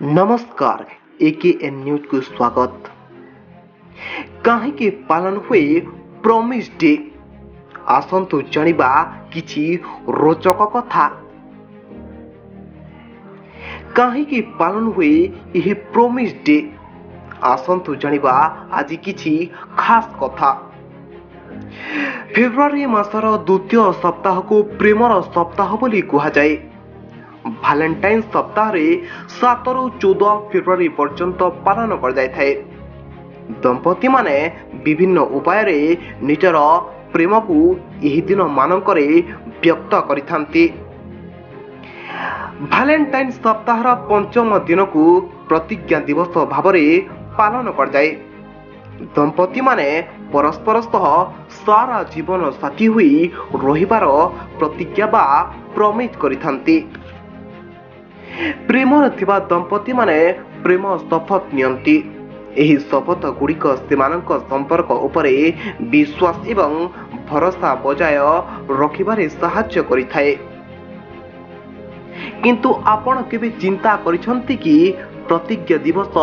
नमस्कार एकेएन न्यूज को स्वागत। कहीं पालन हुए प्रॉमिस डे आसंतु जानिबा किछि रोचक कथा। कहीं पालन हुए यह प्रॉमिस डे आसंतु जानिबा आज किछि खास कथा। फेब्रुआरी मासर द्वितीय सप्ताह को प्रेमर सप्ताह बोली कहा जाए। भैलेंटाइन सप्ताह रे 7 रु 14 फेब्रुआरी पर्यंत पालन कर जाए। दंपति माने विभिन्न उपाय रे निजर प्रेम को यही दिन मानकरे व्यक्त करिथांती। भैलेंटाइन सप्ताह रा पंचम दिन को प्रतिज्ञा दिवस भावरे पालन कर जाए। दंपति माने परस्पर सह सारा जीवन साथी हुई रहिबार प्रतिज्ञा बा प्रमिस करिथांती। प्रेमर थिबा दंपति माने प्रेम शपथ नियंती। एही शपथ गुड़िक सेमानक संपर्क उपरे विश्वास एवं भरोसा बजाय रखिबारे सहाय्य करिथाए। किंतु आपण केबे चिंता करिसंती कि प्रतिज्ञा दिवस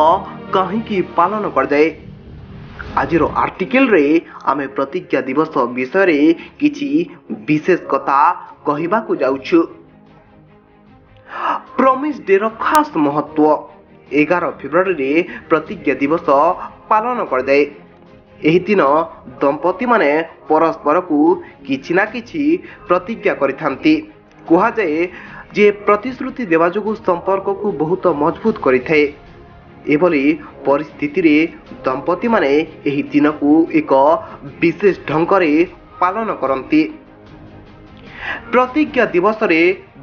काहेकि पालन कर जाए। आजिर आर्टिकल रे आमे प्रतिज्ञा दिवस विषय रे किछि विशेष कथा कहिबा को जाउछु। प्रॉमिस डे रो खास महत्व 11 फेब्रुआरी रे प्रतिज्ञा दिवस पालन कर जाए। एही दिन दंपति माने परस्पर को किछि ना किछि प्रतिज्ञा करिथांती। कहा जाए जे प्रतिश्रुति देवा जोगु संपर्क को बहुत मजबूत करिथाए। एभली परिस्थिति रे दंपति माने एही दिन को एक विशेष ढंग रे पालन करंती। प्रतिज्ञा दिवस रे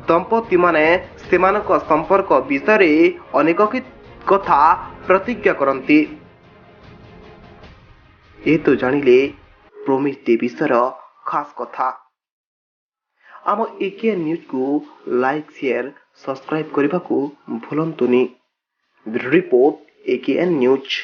दंपति माने सेमानक संपर्क विषय रे अनेक कथा प्रतिज्ञा करंती। ए तो जानिले प्रॉमिस डे विषय खास कथा। आम एकेएन न्यूज को लाइक शेयर सब्सक्राइब करने को भूलंतुनी। Report एकेएन news.